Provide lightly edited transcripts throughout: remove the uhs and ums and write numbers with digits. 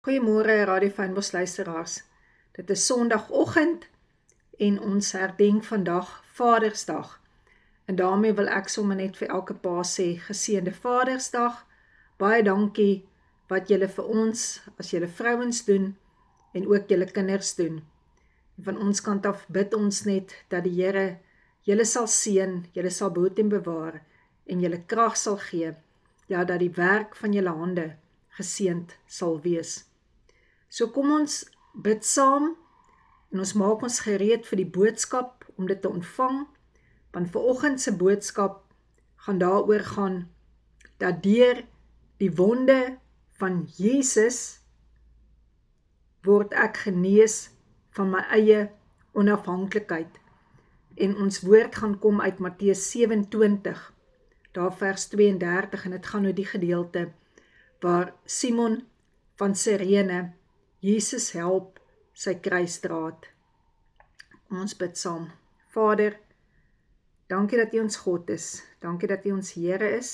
Goeiemôre Radio Fynbos luisteraars. Dit is Sondagoggend en ons herdenk vandag Vadersdag. En daarmee wil ek sommer net vir elke pa sê, geseënde Vadersdag. Baie dankie wat julle vir ons, as julle vrouens doen en ook julle kinders doen. En van ons kant af bid ons net dat die Here julle sal seën, julle sal behoed en bewaar en julle krag sal gee, ja, dat die werk van julle hande geseënd sal wees. So kom ons bid saam en ons maak ons gereed vir die boodskap om dit te ontvang, want vanoggend se boodskap gaan daaroor gaan dat deur die wonde van Jesus word ek genees van my eie onafhanklikheid. En ons woord gaan kom uit Matteus 27, daar vers 32, en dit gaan oor die gedeelte waar Simon van Sirene Jesus help sy kruisdraad. Kom ons bid saam. Vader, dankie dat U ons God is. Dankie dat U ons Here is.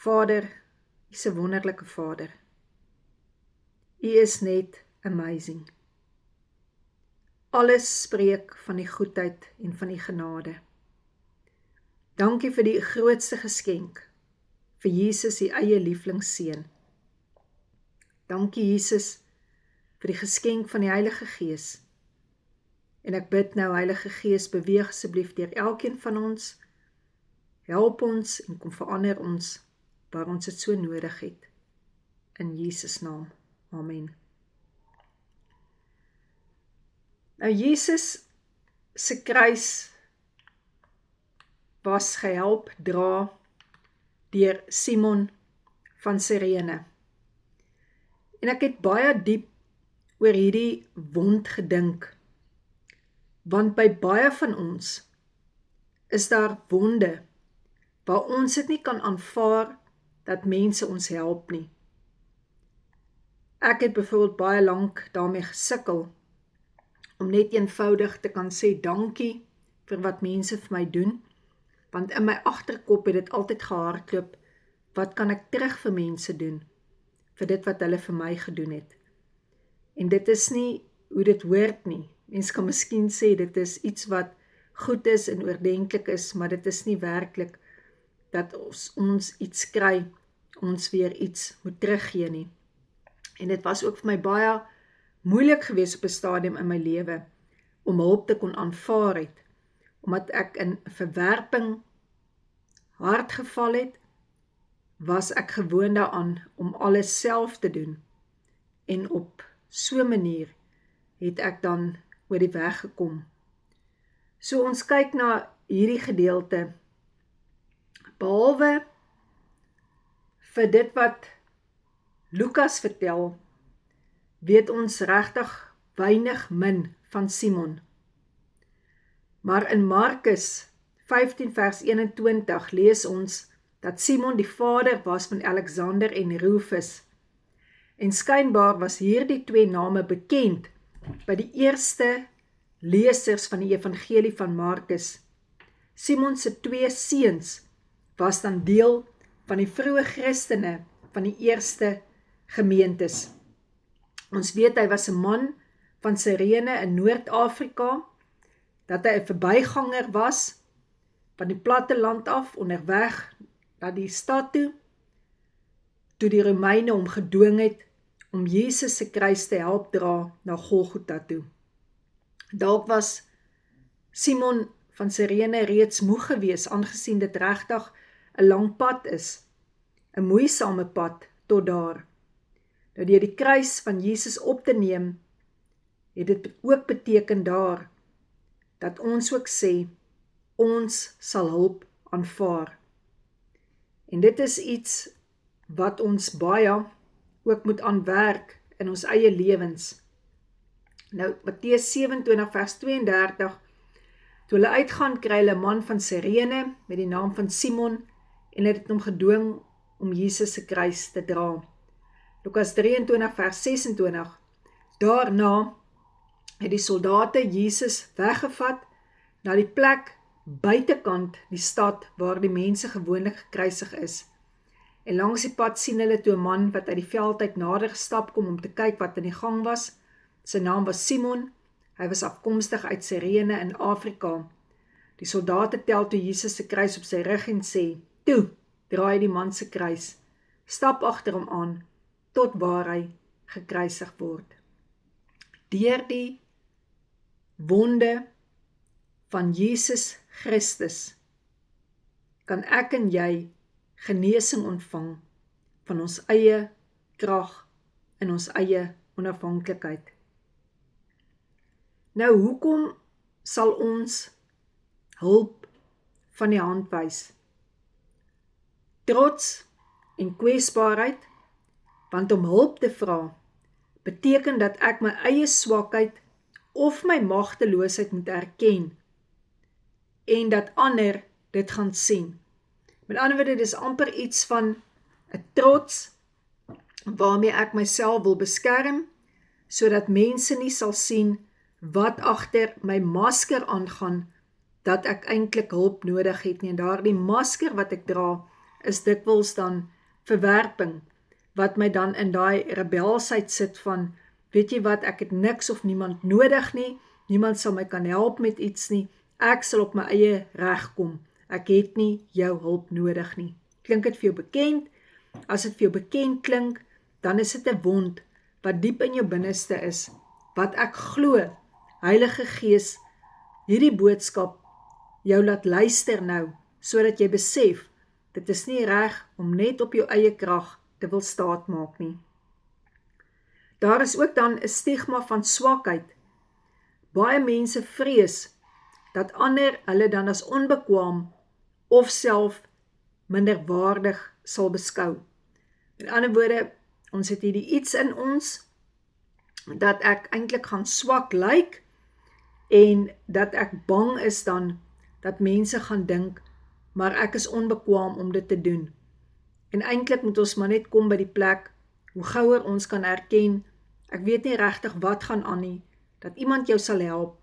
Vader, U is 'n wonderlike Vader. U is net amazing. Alles spreek van die goedheid en van die genade. Dankie vir die grootste geskenk, vir Jesus, U eie lieflingsseun. Dankie Jesus vir die geskenk van die Heilige Gees. En ek bid nou, Heilige Gees, beweeg asseblief deur elkeen van ons, help ons en kom verander ons waar ons dit so nodig het. In Jesus naam. Amen. Nou Jesus se kruis was gehelp dra deur Simon van Sirene. En ek het baie diep oor hierdie wond gedink, want by baie van ons is daar wonde waar ons dit nie kan aanvaar dat mense ons help nie. Ek het byvoorbeeld baie lank daarmee gesukkel om net eenvoudig te kan sê dankie vir wat mense vir my doen, want in my agterkop het dit altyd gehardloop, wat kan ek terug vir mense doen, vir dit wat hulle vir my gedoen het. En dit is nie hoe dit hoort nie. Mens kan miskien sê dit is iets wat goed is en oordentlik is, maar dit is nie werklik dat ons iets kry, ons weer iets moet teruggee nie. En dit was ook vir my baie moeilik geweest op 'n stadium in my lewe om hulp te kon aanvaar het, omdat ek in verwerping hard geval het, was ek gewoond daaraan om alles self te doen. En op so 'n manier het ek dan oor die weg gekom. So ons kyk na hierdie gedeelte, behalwe vir dit wat Lukas vertel, weet ons regtig weinig min van Simon. Maar in Markus 15 vers 21 lees ons dat Simon die vader was van Alexander en Rufus. En skynbaar was hierdie twee name bekend by die eerste lesers van die evangelie van Markus. Simon se twee seuns was dan deel van die vroeë Christene van die eerste gemeentes. Ons weet hy was 'n man van Sirene in Noord-Afrika, dat hy 'n verbyganger was van die platte land af onderweg na die stad toe die Romeine hom gedwing het om Jesus se kruis te help dra na Golgotha toe. Dalk was Simon van Sirene reeds moeg gewees, aangesien dit regtig 'n lang pad is, 'n moeisame pad tot daar. Nou deur die kruis van Jesus op te neem, het dit ook beteken daar, dat ons ook sê, ons sal hulp aanvaar. En dit is iets wat ons baie ook moet aanwerk in ons eie lewens. Nou, Matteus 27 vers 32, toe hulle uitgaan, kry hulle 'n man van Sirene met die naam van Simon, en het hom gedwing om Jesus se kruis te dra. Lukas 23 vers 26, daarna het die soldate Jesus weggevat na die plek buitekant die stad waar die mense gewoonlik gekruisig is. en langs die pad sien hulle toe 'n man wat uit die veld uit nader gestap kom om te kyk wat in die gang was. Sy naam was Simon, hy was afkomstig uit Sirene in Afrika. Die soldate tel toe Jesus se kruis op sy rug en sê, toe, draai die man se kruis, stap agter hom aan, tot waar hy gekruisig word. Deur die wonde van Jesus Christus kan ek en jy genesing ontvang van ons eie krag en ons eie onafhanklikheid. Nou, hoekom sal ons hulp van die hand wys? Trots en kwesbaarheid, want om hulp te vra, beteken dat ek my eie swakheid of my magteloosheid moet erken en dat ander dit gaan sien. Met ander woorde, dis amper iets van 'n trots waarmee ek myself wil beskerm, sodat mense nie sal sien wat agter my masker aangaan, dat ek eintlik hulp nodig het nie. En daardie masker wat ek dra, is dikwels dan verwerping, wat my dan in daai rebelsheid sit van, weet jy wat, ek het niks of niemand nodig nie, niemand sal my kan help met iets nie, ek sal op my eie reg kom, ek het nie jou hulp nodig nie. Klink dit vir jou bekend? As dit vir jou bekend klink, dan is dit 'n wond wat diep in jou binneste is, wat ek glo, Heilige Gees, hierdie boodskap jou laat luister nou, sodat jy besef, dit is nie reg om net op jou eie krag te wil staatmaak nie. Daar is ook dan 'n stigma van swakheid. Baie mense vrees dat ander hulle dan as onbekwaam of self minderwaardig sal beskou. Met ander woorde, ons het hierdie iets in ons, dat ek eintlik gaan swak lyk, en dat ek bang is dan, dat mense gaan dink, maar ek is onbekwaam om dit te doen. En eintlik moet ons maar net kom by die plek, hoe gouer ons kan erken, ek weet nie regtig wat gaan aan nie, dat iemand jou sal help,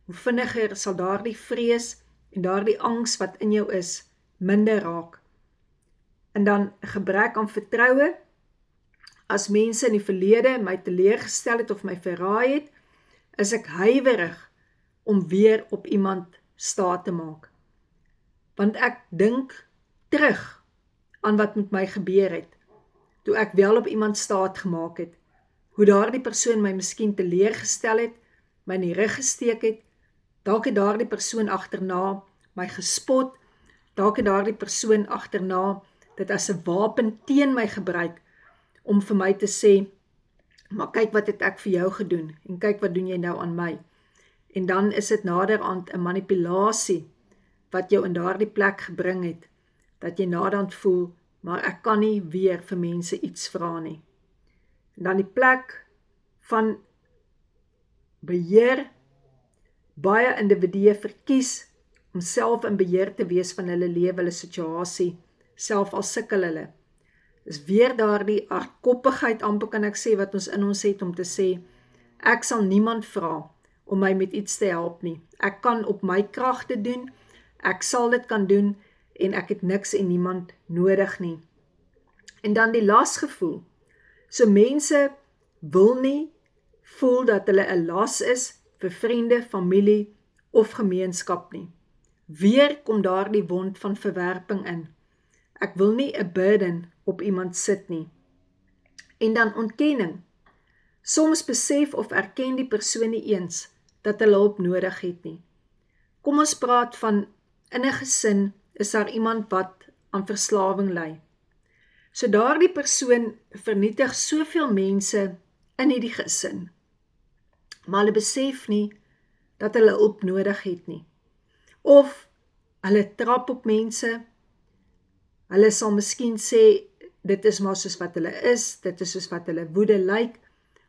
hoe vinniger sal daardie vrees en daardie angs wat in jou is, minder raak. En dan 'n gebrek aan vertroue, as mense in die verlede my teleurgestel het of my verraai het, is ek huiwerig om weer op iemand staat te maak. Want ek dink terug aan wat met my gebeur het, toe ek wel op iemand staat gemaak het, hoe daardie persoon my miskien teleurgestel het, my in die rug gesteek het, dalk het daardie persoon agterna my gespot, dalk het daardie persoon agterna dit as 'n wapen teen my gebruik, om vir my te sê, maar kyk wat het ek vir jou gedoen, en kyk wat doen jy nou aan my. En dan is dit naderhand 'n manipulasie, wat jou in daardie plek gebring het, dat jy naderhand voel, maar ek kan nie weer vir mense iets vra nie. En dan die plek van beheer, baie individue verkies om self in beheer te wees van hulle lewe, hulle situasie, self al sukkel hulle. Dis weer daardie hardkoppigheid, amper kan ek sê, wat ons in ons het om te sê, ek sal niemand vra om my met iets te help nie. Ek kan op my kragte doen, ek sal dit kan doen, en ek het niks en niemand nodig nie. En dan die lasgevoel. So mense wil nie voel dat hulle 'n las is vir vriende, familie of gemeenskap nie. Weer kom daardie wond van verwerping in. Ek wil nie 'n burden op iemand sit nie. En dan ontkenning. Soms besef of erken die persoon nie eens dat hulle hulp nodig het nie. Kom ons praat van, in 'n gesin is daar iemand wat aan verslawing ly. So daardie persoon vernietig soveel mense in hierdie gesin, maar hulle besef nie dat hulle hulp nodig het nie. Of hulle trap op mense, hulle sal miskien sê, dit is maar soos wat hulle is, dit is soos wat hulle woede lyk,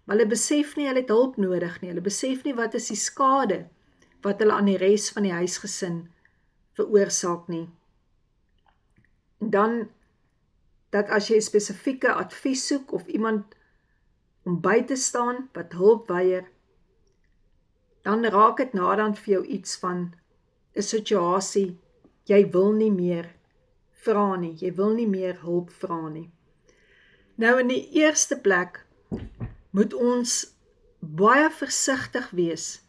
maar hulle besef nie, hulle het hulp nodig nie, hulle besef nie wat is die skade, wat hulle aan die res van die huisgesin veroorsaak nie. En dan, dat as jy spesifieke advies soek, of iemand om by te staan, wat hulp weier, dan raak het naderhand vir jou iets van 'n situasie, jy wil nie meer vra nie. Jy wil nie meer hulp vra nie. Nou in die eerste plek moet ons baie versigtig wees.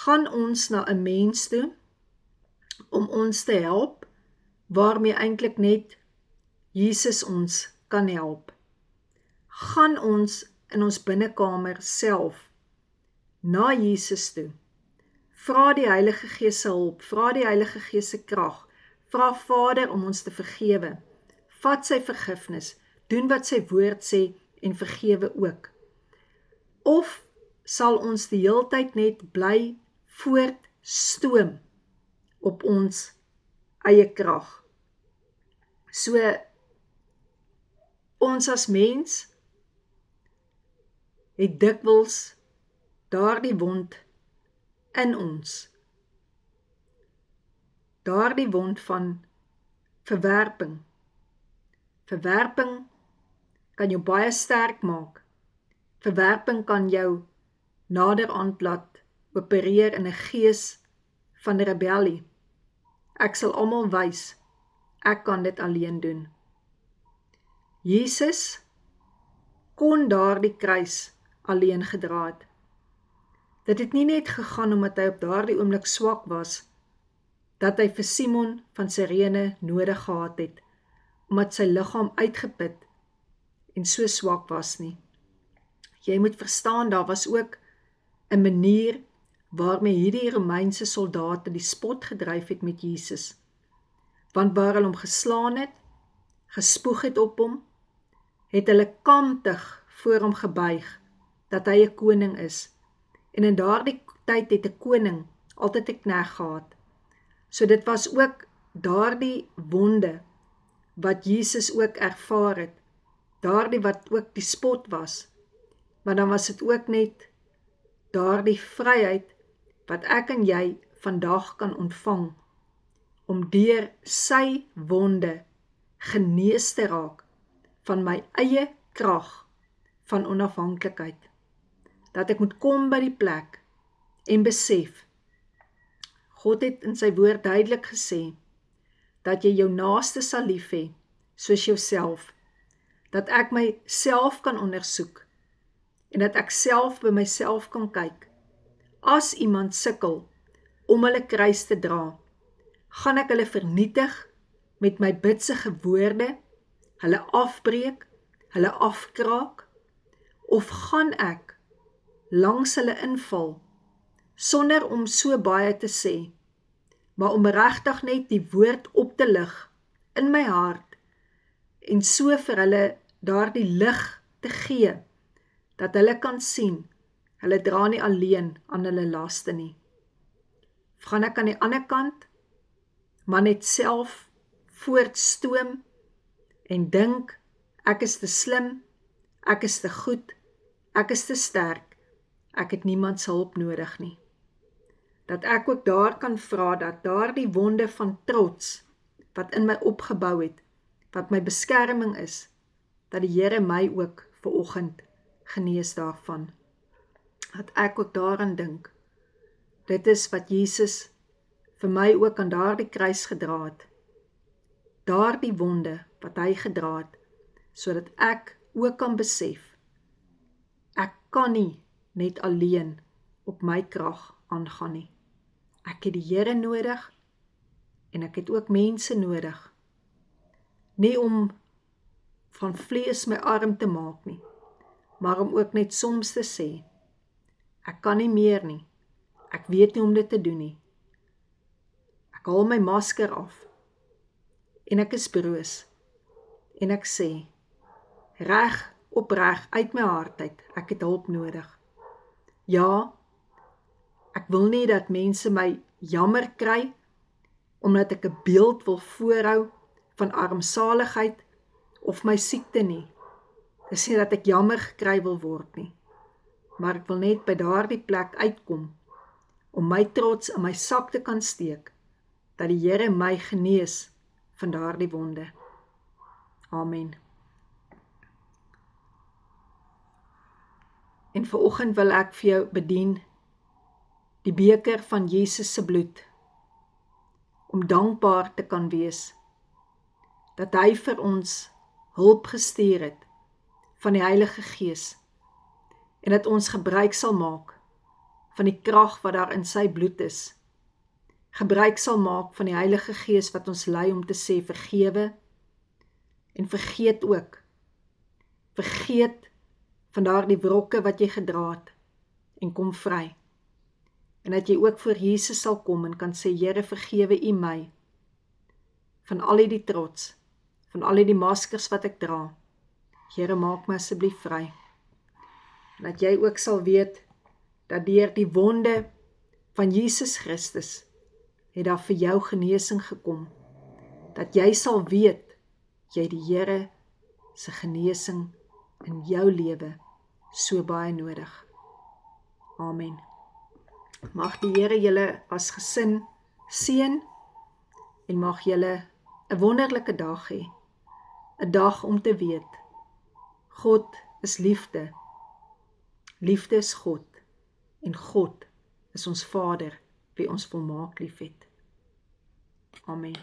Gaan ons na 'n mens toe om ons te help, waarmee eintlik net Jesus ons kan help. Gaan ons in ons binnekamer self na Jesus toe. Vra die Heilige Gees se hulp, vra die Heilige Gees se krag, vra Vader om ons te vergewe. Vat sy vergifnis, doen wat sy woord sê en vergewe ook. Of sal ons die heeltyd net bly voortstoom op ons eie krag? So, ons as mens het dikwels daardie wond in ons. Daardie wond van verwerping. Verwerping kan jou baie sterk maak. Verwerping kan jou naderhand laat opereer in 'n gees van rebellie. Ek sal almal wys, ek kan dit alleen doen. Jesus kon daardie kruis alleen gedra het. Dit het nie net gegaan omdat hy op daardie oomblik swak was, dat hy vir Simon van Sirene nodig gehad het, omdat sy liggaam uitgeput en so swak was nie. Jy moet verstaan, daar was ook 'n manier waarmee hierdie Romeinse soldate die spot gedryf het met Jesus. Want waar hulle hom geslaan het, gespoeg het op hom, het hulle kantig voor hom gebuig, dat hy 'n koning is. En in daardie tyd het 'n koning altyd 'n knegt gehad. So dit was ook daardie wonde, wat Jesus ook ervaar het, daardie wat ook die spot was, maar dan was dit ook net daardie vryheid, wat ek en jy vandag kan ontvang, om deur sy wonde genees te raak, van my eie krag, van onafhanklikheid. Dat ek moet kom by die plek, en besef, God het in sy woord duidelik gesê, dat jy jou naaste sal lief hê, soos jouself, dat ek myself kan ondersoek, en dat ek self by myself kan kyk. As iemand sukkel om hulle kruis te dra, gaan ek hulle vernietig met my bitsige woorde, hulle afbreek, hulle afkraak, of gaan ek langs hulle inval, sonder om so baie te sê, maar om regtig net die woord op te lig in my hart, en so vir hulle daardie lig te gee, dat hulle kan sien, hulle dra nie alleen aan hulle laste nie. Gaan ek aan die ander kant, maar net self voortstoom, en dink, ek is te slim, ek is te goed, ek is te sterk, ek het niemand se hulp nodig nie. Dat ek ook daar kan vra, dat daardie wonde van trots, wat in my opgebou het, wat my beskerming is, dat die Here my ook vanoggend genees daarvan. Dat ek ook daaraan dink, dit is wat Jesus vir my ook aan daardie kruis gedra het. Daardie wonde wat hy gedra het, sodat ek ook kan besef, ek kan nie net alleen op my krag aangaan nie. Ek het die Here nodig, en ek het ook mense nodig. Nie om van vlees my arm te maak nie, maar om ook net soms te sê, ek kan nie meer nie, ek weet nie om dit te doen nie. Ek haal my masker af, en ek is broos, en ek sê, reg opreg uit my hart uit, ek het hulp nodig. Ja, ek wil nie dat mense my jammer kry, omdat ek 'n beeld wil voorhou van armsaligheid of my siekte nie. Dis nie dat ek jammer gekry wil word nie, maar ek wil net by daardie plek uitkom, om my trots in my sak te kan steek, dat die Here my genees van daardie wonde. Amen. En vanoggend wil ek vir jou bedien die beker van Jesus se bloed, om dankbaar te kan wees dat hy vir ons hulp gestuur het van die Heilige Gees en dat ons gebruik sal maak van die krag wat daar in sy bloed is. Gebruik sal maak van die Heilige Gees wat ons lei om te sê vergewe en vergeet ook. Vergeet van daardie wrokke wat jy gedra het en kom vry. En dat jy ook voor Jesus sal kom en kan sê, Here, vergewe U my van al die trots, van al die maskers wat ek dra. Here, maak my asseblief vry. En dat jy ook sal weet dat deur die wonde van Jesus Christus het daar vir jou genesing gekom. Dat jy sal weet, jy die Here se genesing in jou lewe so baie nodig. Amen. Mag die Here julle as gesin seën en mag julle 'n wonderlike dag hê. 'n Dag om te weet, God is liefde. Liefde is God en God is ons Vader wie ons volmaak liefhet. Amen.